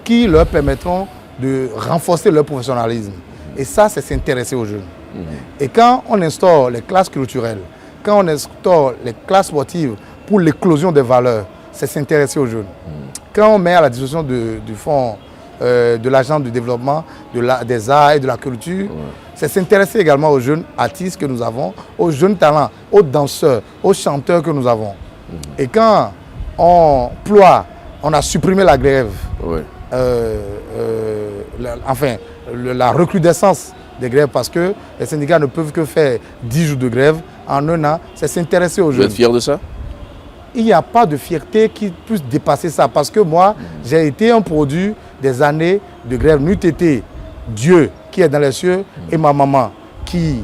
qui leur permettront de renforcer leur professionnalisme. Et ça, c'est s'intéresser aux jeunes. Et quand on instaure les classes culturelles, quand on instaure les classes sportives pour l'éclosion des valeurs, c'est s'intéresser aux jeunes. Quand on met à la disposition du fonds de l'agence de développement des arts et de la culture, c'est s'intéresser également aux jeunes artistes que nous avons, aux jeunes talents, aux danseurs, aux chanteurs que nous avons. Et quand on a supprimé la grève, la recrudescence des grèves, parce que les syndicats ne peuvent que faire 10 jours de grève en un an, c'est s'intéresser aux jeunes. Vous êtes fier de ça? Il n'y a pas de fierté qui puisse dépasser ça, parce que moi, j'ai été un produit des années de grève. N'eût été Dieu qui est dans les cieux et ma maman qui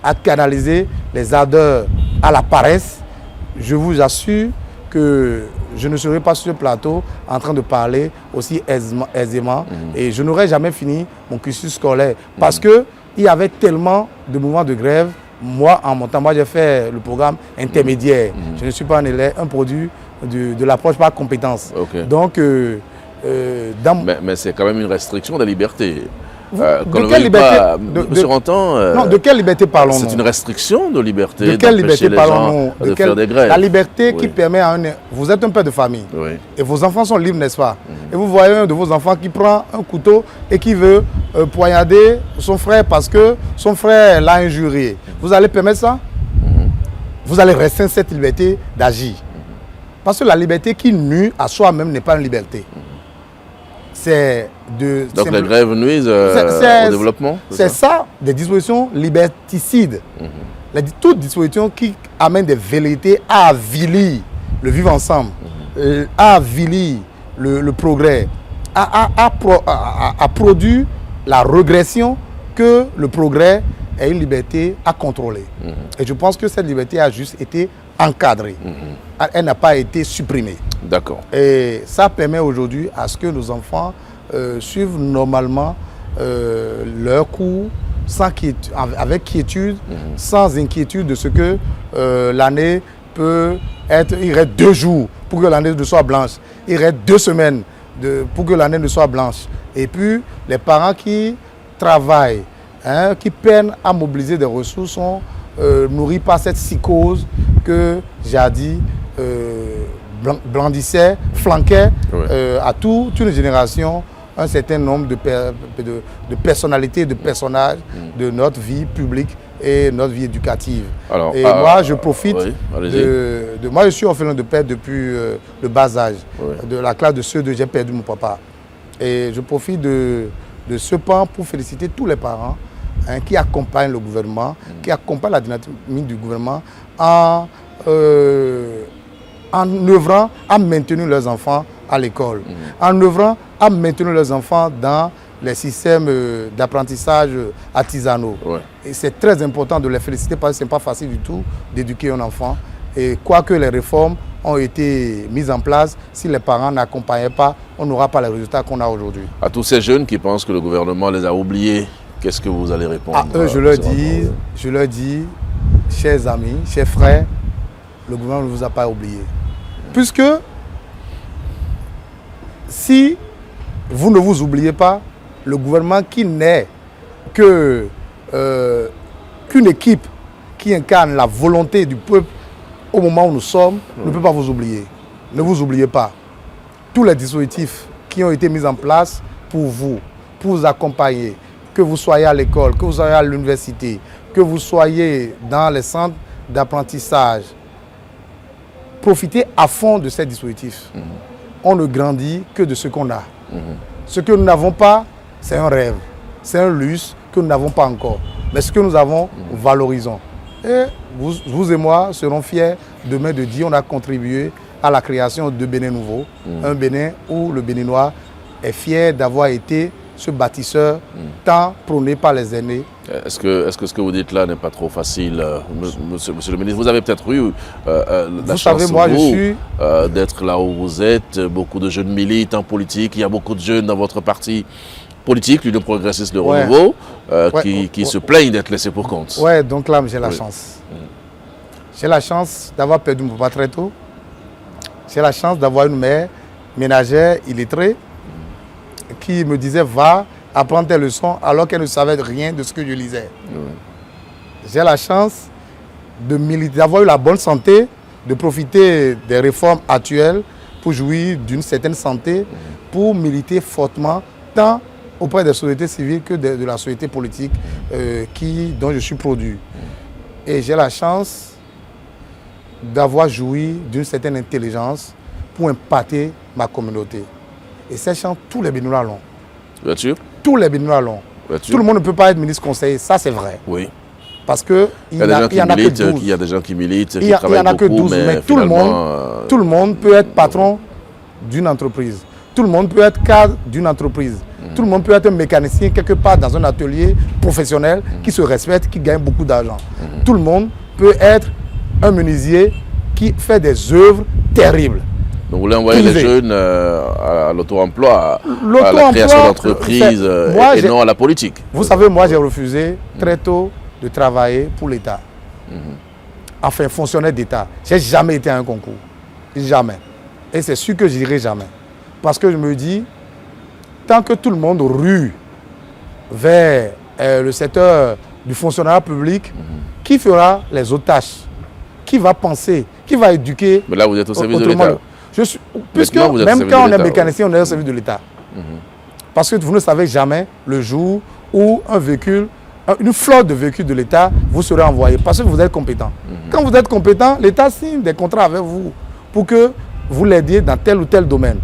a canalisé les ardeurs à la paresse, je vous assure que je ne serai pas sur ce plateau en train de parler aussi aisément et je n'aurais jamais fini mon cursus scolaire parce qu'il y avait tellement de mouvements de grève. Moi, en mon temps, j'ai fait le programme intermédiaire. Je ne suis pas un produit de l'approche par compétence. Donc, mais c'est quand même une restriction de la liberté. De quelle liberté de quelle liberté parlons-nous? C'est une restriction de liberté. De quelle liberté parlons-nous? De faire des grèves. La liberté qui permet à vous êtes un père de famille et vos enfants sont libres, n'est-ce pas? Et vous voyez un de vos enfants qui prend un couteau et qui veut poignarder son frère parce que son frère l'a injurié. Vous allez permettre ça? Vous allez restreindre cette liberté d'agir. Parce que la liberté qui nuit à soi-même n'est pas une liberté. Donc les grèves nuisent au développement? C'est ça, des dispositions liberticides. Toutes dispositions qui amènent des velléités à avilir le vivre ensemble, à avilir le progrès, à produire la régression que le progrès est une liberté à contrôler. Et je pense que cette liberté a juste été encadrée. Elle n'a pas été supprimée. D'accord. Et ça permet aujourd'hui à ce que nos enfants suivent normalement leurs cours avec quiétude, sans inquiétude de ce que l'année peut être. Il reste 2 jours pour que l'année ne soit blanche. Il reste 2 semaines pour que l'année ne soit blanche. Et puis, les parents qui travaillent, qui peinent à mobiliser des ressources sont nourris par cette psychose que jadis blandissait, flanquait à toute une génération un certain nombre de personnalités, de personnages de notre vie publique et notre vie éducative. Alors, moi, je profite moi, je suis orphelin de père depuis le bas âge, de la classe de ceux de j'ai perdu mon papa. Et je profite de ce pan pour féliciter tous les parents qui accompagnent le gouvernement, qui accompagnent la dynamique du gouvernement en œuvrant à maintenir leurs enfants à l'école, en œuvrant à maintenir leurs enfants dans les systèmes d'apprentissage artisanaux. Et c'est très important de les féliciter parce que ce n'est pas facile du tout d'éduquer un enfant. Et quoique les réformes ont été mises en place, si les parents n'accompagnaient pas, on n'aura pas les résultats qu'on a aujourd'hui. À tous ces jeunes qui pensent que le gouvernement les a oubliés, qu'est-ce que vous allez répondre? À eux, je leur dis, chers amis, chers frères, le gouvernement ne vous a pas oublié. Puisque si vous ne vous oubliez pas, le gouvernement qui n'est qu'une équipe qui incarne la volonté du peuple au moment où nous sommes, ne peut pas vous oublier. Ne vous oubliez pas. Tous les dispositifs qui ont été mis en place pour vous accompagner, que vous soyez à l'école, que vous soyez à l'université, que vous soyez dans les centres d'apprentissage, profitez à fond de ces dispositifs. On ne grandit que de ce qu'on a. Ce que nous n'avons pas, c'est un rêve, c'est un luxe que nous n'avons pas encore. Mais ce que nous avons, valorisons. Et vous et moi serons fiers demain de dire qu'on a contribué à la création de Bénin nouveau. Un Bénin où le Béninois est fier d'avoir été ce bâtisseur tant prôné par les aînés. Est-ce que ce que vous dites là n'est pas trop facile, monsieur le ministre? Vous avez peut-être eu la chance, d'être là où vous êtes. Beaucoup de jeunes militent en politique. Il y a beaucoup de jeunes dans votre parti politique, l'Union progressiste de renouveau, qui se plaignent d'être laissés pour compte. Oui, donc là, j'ai la chance. J'ai la chance d'avoir perdu mon papa très tôt. J'ai la chance d'avoir une mère ménagère, illettrée, qui me disait va apprendre tes leçons alors qu'elle ne savait rien de ce que je lisais. J'ai la chance d'avoir eu la bonne santé, de profiter des réformes actuelles pour jouir d'une certaine santé, pour militer fortement tant auprès des sociétés civiles que de la société politique dont je suis produit. Et j'ai la chance d'avoir joui d'une certaine intelligence pour impacter ma communauté. Et cette chance, tous les Béninois l'ont. Bien sûr. Tous les Béninois l'ont. Tout le monde ne peut pas être ministre conseiller, ça c'est vrai. Oui. Parce qu'il y en a que 12. Il y a des gens qui militent, qui travaillent beaucoup, que 12, mais tout le monde peut être patron d'une entreprise. Tout le monde peut être cadre d'une entreprise. Tout le monde peut être un mécanicien quelque part dans un atelier professionnel qui se respecte, qui gagne beaucoup d'argent. Tout le monde peut être un menuisier qui fait des œuvres terribles. Donc vous voulez envoyer les jeunes à l'auto-emploi, à la création d'entreprises et non à la politique. Vous savez, moi j'ai refusé très tôt de travailler pour l'État. Enfin, fonctionnaire d'État. Je n'ai jamais été à un concours. Jamais. Et c'est sûr que je n'irai jamais. Parce que je me dis, tant que tout le monde rue vers le secteur du fonctionnaire public, qui fera les autres tâches? Qui va penser? Qui va éduquer? Mais là, vous êtes au service de l'État. Puisque même quand on est mécanicien, on est au service de l'État. Parce que vous ne savez jamais le jour où un véhicule, une flotte de véhicules de l'État vous sera envoyée parce que vous êtes compétent. Quand vous êtes compétent, l'État signe des contrats avec vous pour que vous l'aidiez dans tel ou tel domaine.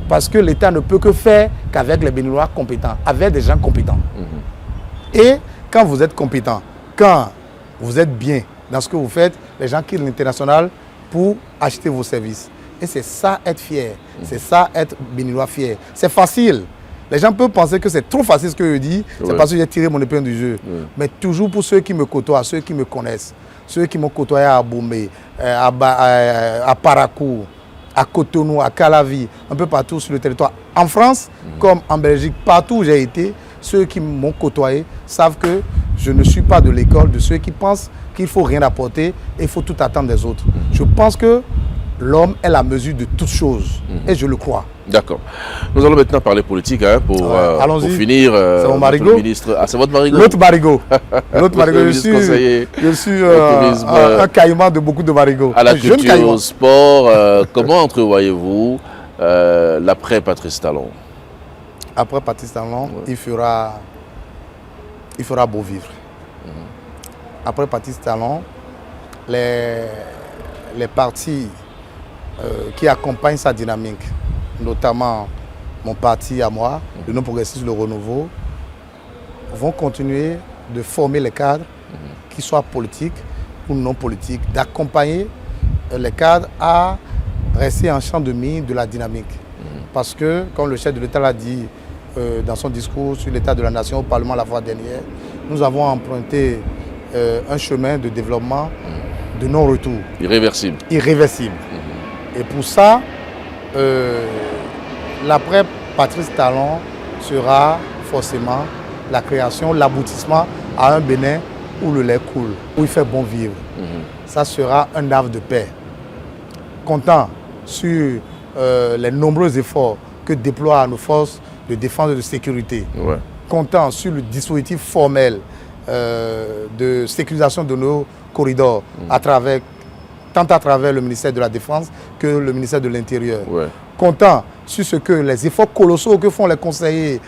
Parce que l'État ne peut que faire qu'avec les Béninois compétents, avec des gens compétents. Et quand vous êtes compétent, quand vous êtes bien dans ce que vous faites, les gens quittent l'international pour acheter vos services. Et c'est ça être fier, c'est ça être Béninois fier. C'est facile. Les gens peuvent penser que c'est trop facile ce que je dis, c'est parce que j'ai tiré mon épingle du jeu. Mais toujours pour ceux qui me côtoient, ceux qui me connaissent, ceux qui m'ont côtoyé à Abomey, à Parakou, à Cotonou, à Calavi, un peu partout sur le territoire. En France, comme en Belgique, partout où j'ai été, ceux qui m'ont côtoyé savent que je ne suis pas de l'école de ceux qui pensent qu'il ne faut rien apporter et il faut tout attendre des autres. Je pense que l'homme est la mesure de toutes choses et je le crois. D'accord. Nous allons maintenant parler politique pour finir. C'est mon marigot. Ah, c'est votre marigot? L'autre marigot. L'autre marigot. Je suis un caïman de beaucoup de marigots. À la culture, au sport, comment entrevoyez-vous l'après Patrice Talon? Après Patrice Talon, il fera beau vivre. Après Patrice Talon, les partis qui accompagnent sa dynamique, notamment mon parti à moi, l'Union progressiste, le Renouveau, vont continuer de former les cadres, qu'ils soient politiques ou non politiques, d'accompagner les cadres à rester en champ de mine de la dynamique. Parce que, comme le chef de l'État l'a dit dans son discours sur l'état de la nation au Parlement la fois dernière, nous avons emprunté un chemin de développement de non-retour. Irréversible. Irréversible. Et pour ça, l'après Patrice Talon sera forcément la création, l'aboutissement à un Bénin où le lait coule, où il fait bon vivre. Ça sera un havre de paix. Comptant sur les nombreux efforts que déploient nos forces de défense et de sécurité. Comptant sur le dispositif formel de sécurisation de nos corridors tant à travers le ministère de la Défense que le ministère de l'Intérieur. Comptant sur ce que les efforts colossaux que font les conseillers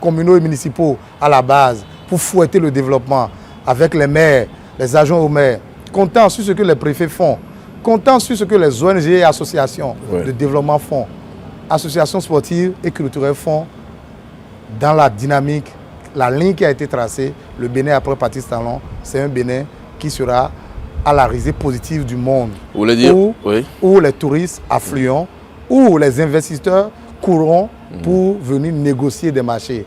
communaux et municipaux à la base pour fouetter le développement avec les maires, les agents aux maires. Comptant sur ce que les préfets font. Comptant sur ce que les ONG et associations de développement font. Associations sportives et culturelles font dans la dynamique, la ligne qui a été tracée. Le Bénin après Patrice Talon, c'est un Bénin qui sera à la risée positive du monde. Vous voulez dire où les touristes affluents, où les investisseurs courront pour venir négocier des marchés,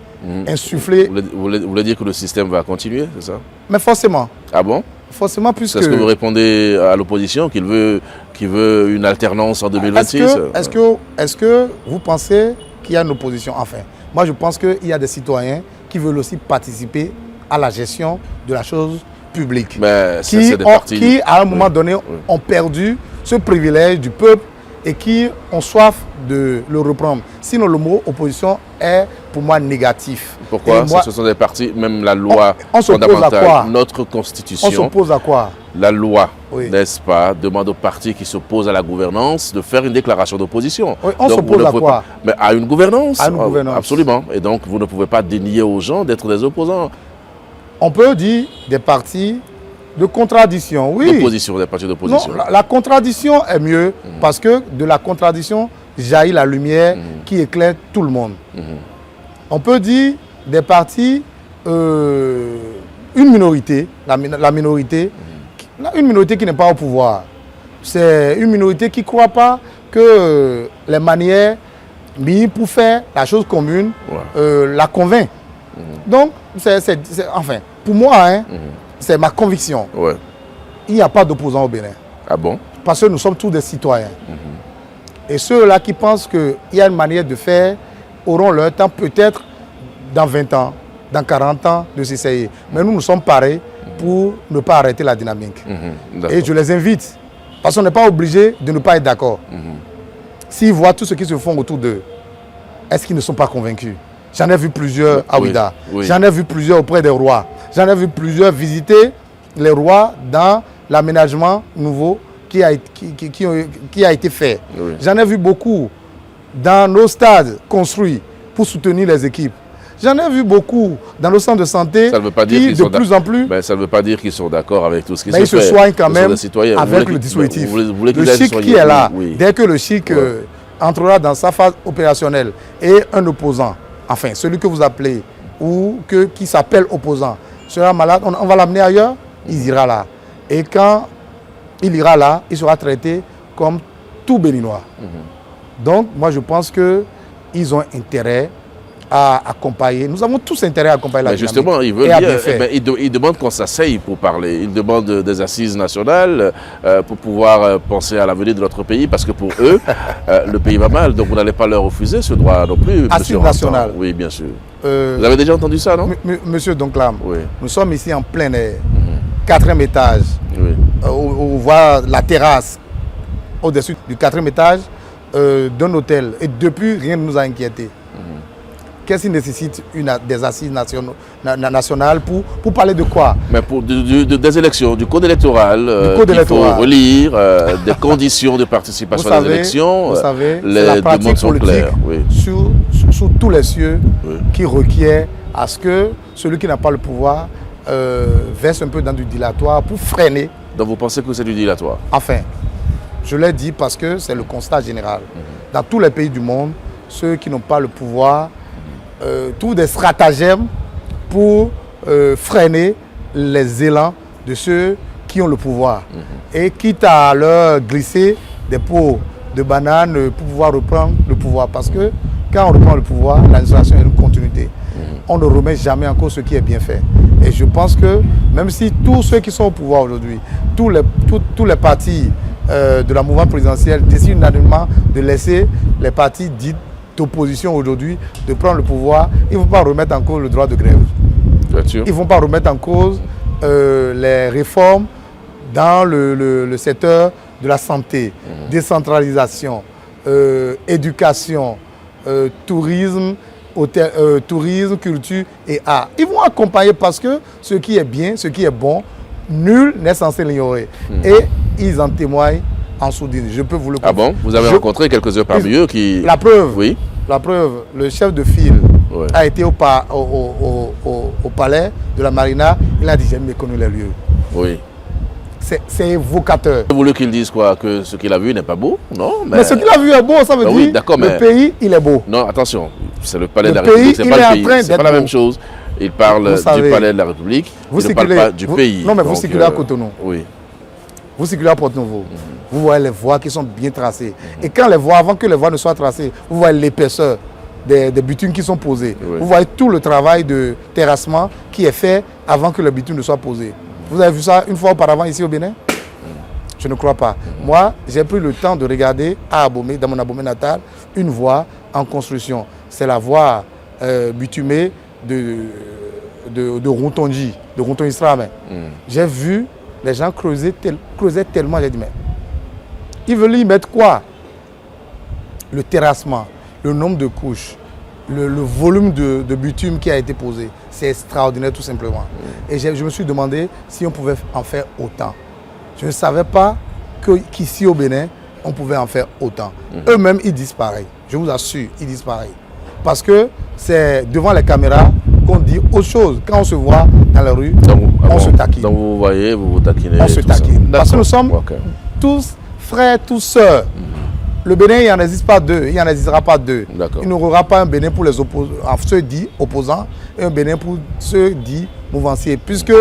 insuffler... Vous voulez dire que le système va continuer, c'est ça? Mais forcément. Ah bon? Forcément, puisque... Est-ce que vous répondez à l'opposition qui veut une alternance en 2026? Est-ce que vous pensez qu'il y a une opposition? Enfin, moi je pense qu'il y a des citoyens qui veulent aussi participer à la gestion de la chose publique. Mais qui, à un moment donné, ont perdu ce privilège du peuple et qui ont soif de le reprendre. Sinon, le mot opposition est pour moi négatif. Pourquoi? Ce sont des partis, même la loi fondamentale, notre constitution. On s'oppose à quoi? La loi, n'est-ce pas, demande aux partis qui s'opposent à la gouvernance de faire une déclaration d'opposition. Oui, on s'oppose à quoi? Mais à une gouvernance. À une gouvernance. Absolument. Et donc, vous ne pouvez pas dénier aux gens d'être des opposants. On peut dire des partis de contradiction, oui. D'opposition, des partis d'opposition. Non, la contradiction est mieux parce que de la contradiction jaillit la lumière qui éclaire tout le monde. On peut dire des partis, une minorité, la minorité, une minorité qui n'est pas au pouvoir. C'est une minorité qui ne croit pas que les manières mises pour faire la chose commune la convainc. Donc, enfin, pour moi, c'est ma conviction. Il n'y a pas d'opposants au Bénin. Ah bon? Parce que nous sommes tous des citoyens. Et ceux-là qui pensent qu'il y a une manière de faire auront leur temps peut-être dans 20 ans, dans 40 ans de s'essayer. Mais nous sommes parés pour ne pas arrêter la dynamique. Et je les invite, parce qu'on n'est pas obligé de ne pas être d'accord. S'ils voient tout ce qui se fait autour d'eux, est-ce qu'ils ne sont pas convaincus? J'en ai vu plusieurs à Ouidah. J'en ai vu plusieurs auprès des rois. J'en ai vu plusieurs visiter les rois dans l'aménagement nouveau qui a été fait. J'en ai vu beaucoup dans nos stades construits pour soutenir les équipes. J'en ai vu beaucoup dans nos centres de santé ça ne veut pas dire qui, de plus en plus... ça ne veut pas dire qu'ils sont d'accord avec tout ce qui se fait. Mais ils se soignent quand même avec le dispositif. Le chic qui est là, dès que le chic entrera dans sa phase opérationnelle et un opposant, enfin celui que vous appelez ou qui s'appelle opposant, sera malade, on va l'amener ailleurs, il ira là. Et quand il ira là, il sera traité comme tout Béninois. Donc, moi, je pense qu'ils ont intérêt à accompagner. Nous avons tous intérêt à accompagner la dynamique. Justement, ils veulent ils demandent qu'on s'asseye pour parler. Ils demandent des assises nationales pour pouvoir penser à l'avenir de notre pays, parce que pour eux, le pays va mal. Donc, vous n'allez pas leur refuser ce droit non plus. Assises nationales. Oui, bien sûr. Vous avez déjà entendu ça, non? Monsieur Donclam, nous sommes ici en plein air, 4e étage. On voit la terrasse au-dessus du 4e étage d'un hôtel. Et depuis, rien ne nous a inquiétés. Qu'est-ce qui nécessite des assises nationales pour parler de quoi? Mais pour des élections, du code électoral, il faut relire, des conditions de participation à des élections. Vous savez, les demandes sont claires. Sous tous les cieux qui requiert à ce que celui qui n'a pas le pouvoir verse un peu dans du dilatoire pour freiner. Donc vous pensez que c'est du dilatoire? Enfin, je l'ai dit parce que c'est le constat général. Dans tous les pays du monde, ceux qui n'ont pas le pouvoir trouvent des stratagèmes pour freiner les élans de ceux qui ont le pouvoir. Et quitte à leur glisser des pots de bananes pour pouvoir reprendre le pouvoir. Parce que quand on reprend le pouvoir, l'administration est une continuité. On ne remet jamais en cause ce qui est bien fait. Et je pense que même si tous ceux qui sont au pouvoir aujourd'hui, tous les partis de la mouvance présidentielle décident unanimement de laisser les partis dits d'opposition aujourd'hui de prendre le pouvoir, ils ne vont pas remettre en cause le droit de grève. Ils ne vont pas remettre en cause les réformes dans le secteur de la santé, décentralisation, éducation, tourisme, tourisme, culture et art. Ils vont accompagner parce que ce qui est bien, ce qui est bon, nul n'est censé l'ignorer. Et ils en témoignent en sourdine. Je peux vous le confirmer. Ah bon? Vous avez rencontré quelques-uns parmi eux qui... La preuve, oui. La preuve, le chef de file a été au palais de la Marina. Il a dit, j'ai méconnu les lieux. Oui. C'est évocateur. Vous voulez qu'il dise quoi? Que ce qu'il a vu n'est pas beau? Non, mais ce qu'il a vu est beau, ça veut dire oui, le pays, il est beau. Non, attention, c'est le palais de la République, c'est pas le pays, c'est pas la même chose. Il parle du palais de la République, il ne parle pas du pays. Non, mais vous circulez à Cotonou. Oui. Vous circulez à Porte-Nouveau, vous voyez les voies qui sont bien tracées. Et quand les voies, avant que les voies ne soient tracées, vous voyez l'épaisseur des bitumes qui sont posées. Oui. Vous voyez tout le travail de terrassement qui est fait avant que le bitume ne soit posé. Vous avez vu ça une fois auparavant ici au Bénin? Je ne crois pas. Moi, j'ai pris le temps de regarder à Abomey, dans mon Abomey natal, une voie en construction. C'est la voie bitumée de Rontonji, de Ronton-Isra. J'ai vu les gens creusaient tellement, j'ai dit, mais ils veulent y mettre quoi? Le terrassement, le nombre de couches, le volume de bitume qui a été posé. C'est extraordinaire tout simplement. Et je me suis demandé si on pouvait en faire autant. Je ne savais pas qu'ici au Bénin, on pouvait en faire autant. Eux-mêmes, ils disent pareil. Je vous assure, ils disent pareil. Parce que c'est devant les caméras qu'on dit autre chose. Quand on se voit dans la rue, on se taquine. Donc vous voyez, vous vous taquinez. On se taquine. Parce que nous sommes Okay. tous frères, tous sœurs. Le Bénin, il n'en existe pas deux. Il n'y en existera pas deux. Il n'y aura pas un Bénin pour les ceux dits opposants et un Bénin pour ceux dits mouvanciers. Puisque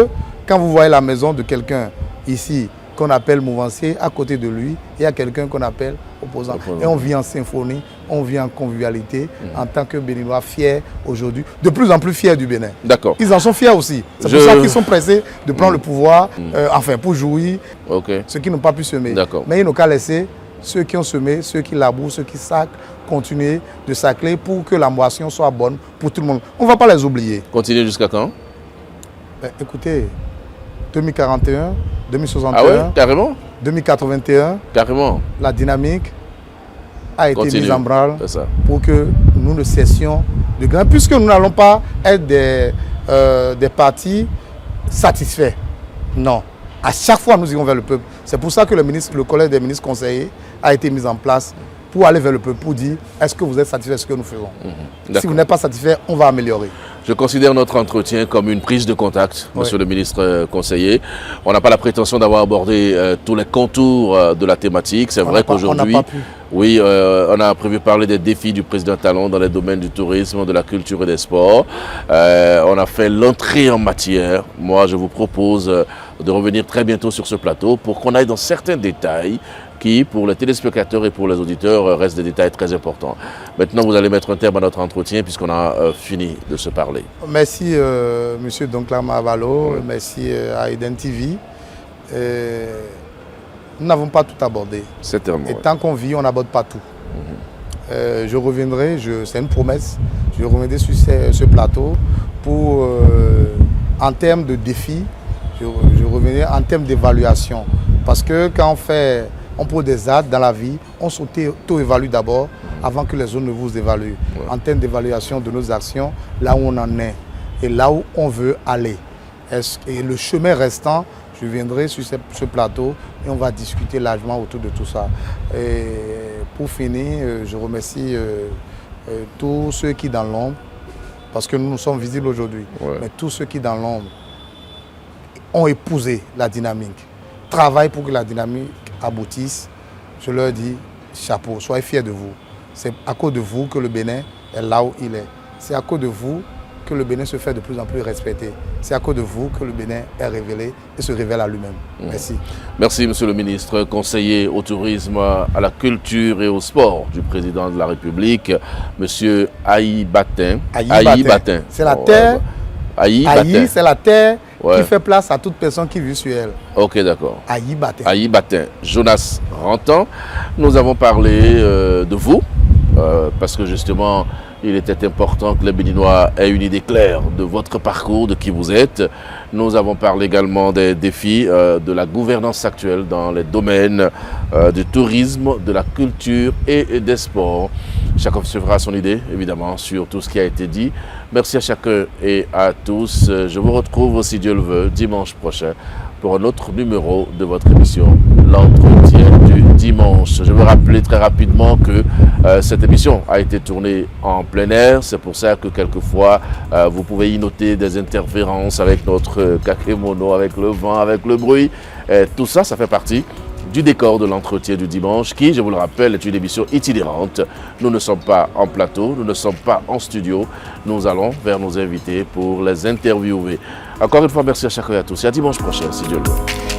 quand vous voyez la maison de quelqu'un ici, qu'on appelle mouvancier, à côté de lui, il y a quelqu'un qu'on appelle opposant. Et on vit en symphonie, on vit en convivialité, en tant que Béninois fiers aujourd'hui, de plus en plus fiers du Bénin. D'accord. Ils en sont fiers aussi. C'est pour ça qu'ils sont pressés de prendre le pouvoir, enfin pour jouir, ceux qui n'ont pas pu semer. Mais ils n'ont qu'à laisser ceux qui ont semé, ceux qui labourent, ceux qui sacrent, continuer de sacler pour que la moisson soit bonne pour tout le monde. On ne va pas les oublier. Continuer jusqu'à quand? Écoutez, 2041, 2061, ah ouais, carrément 2081, carrément. La dynamique a été mise en branle ça. Pour que nous ne cessions de gagner, puisque nous n'allons pas être des partis satisfaits. Non. À chaque fois, nous irons vers le peuple. C'est pour ça que le collège des ministres conseillers a été mis en place pour aller vers le peuple, pour dire est-ce que vous êtes satisfait de ce que nous faisons. Si vous n'êtes pas satisfait, on va améliorer. Je considère notre entretien comme une prise de contact, monsieur le ministre conseiller. On n'a pas la prétention d'avoir abordé tous les contours de la thématique. C'est vrai qu'aujourd'hui, oui, on a prévu parler des défis du président Talon dans les domaines du tourisme, de la culture et des sports. On a fait l'entrée en matière. Moi, je vous propose de revenir très bientôt sur ce plateau pour qu'on aille dans certains détails qui, pour les téléspectateurs et pour les auditeurs, restent des détails très importants. Maintenant, vous allez mettre un terme à notre entretien puisqu'on a fini de se parler. Merci, monsieur Doncla Mavalo. Merci à Eden TV. Nous n'avons pas tout abordé. Et tant qu'on vit, on n'aborde pas tout. Je reviendrai, c'est une promesse, je reviendrai sur ce plateau pour, en termes de défis, je reviendrai en termes d'évaluation. Parce que quand on pose des actes dans la vie, on s'auto-évalue d'abord avant que les autres ne vous évaluent. En termes d'évaluation de nos actions, là où on en est et là où on veut aller. Et le chemin restant, je viendrai sur ce plateau et on va discuter largement autour de tout ça. Et pour finir, je remercie tous ceux qui dans l'ombre, parce que nous sommes visibles aujourd'hui, mais tous ceux qui dans l'ombre ont épousé la dynamique, travaillent pour que la dynamique aboutisse. Je leur dis chapeau, soyez fiers de vous. C'est à cause de vous que le Bénin est là où il est. C'est à cause de vous que le Bénin se fait de plus en plus respecter. C'est à cause de vous que le Bénin est révélé et se révèle à lui-même. Merci. Merci, monsieur le ministre, conseiller au tourisme, à la culture et au sport du président de la République, monsieur Ayi Batin. Ayi Batin. C'est la terre. Ayi, c'est la terre qui fait place à toute personne qui vit sur elle. Ok, d'accord. Ayi Batin. Ayi Batin. Jonas Rantan, nous avons parlé de vous, parce que justement, il était important que les Béninois aient une idée claire de votre parcours, de qui vous êtes. Nous avons parlé également des défis de la gouvernance actuelle dans les domaines du tourisme, de la culture et des sports. Chacun se fera son idée, évidemment, sur tout ce qui a été dit. Merci à chacun et à tous. Je vous retrouve, si Dieu le veut, dimanche prochain pour un autre numéro de votre émission, l'entretien du dimanche. Je veux rappeler très rapidement que cette émission a été tournée en plein air. C'est pour ça que quelquefois, vous pouvez y noter des interférences avec notre kakémono, avec le vent, avec le bruit. Tout ça, ça fait partie du décor de l'entretien du dimanche qui, je vous le rappelle, est une émission itinérante. Nous ne sommes pas en plateau, nous ne sommes pas en studio. Nous allons vers nos invités pour les interviewer. Encore une fois, merci à chacun et à tous et à dimanche prochain, si Dieu le veut.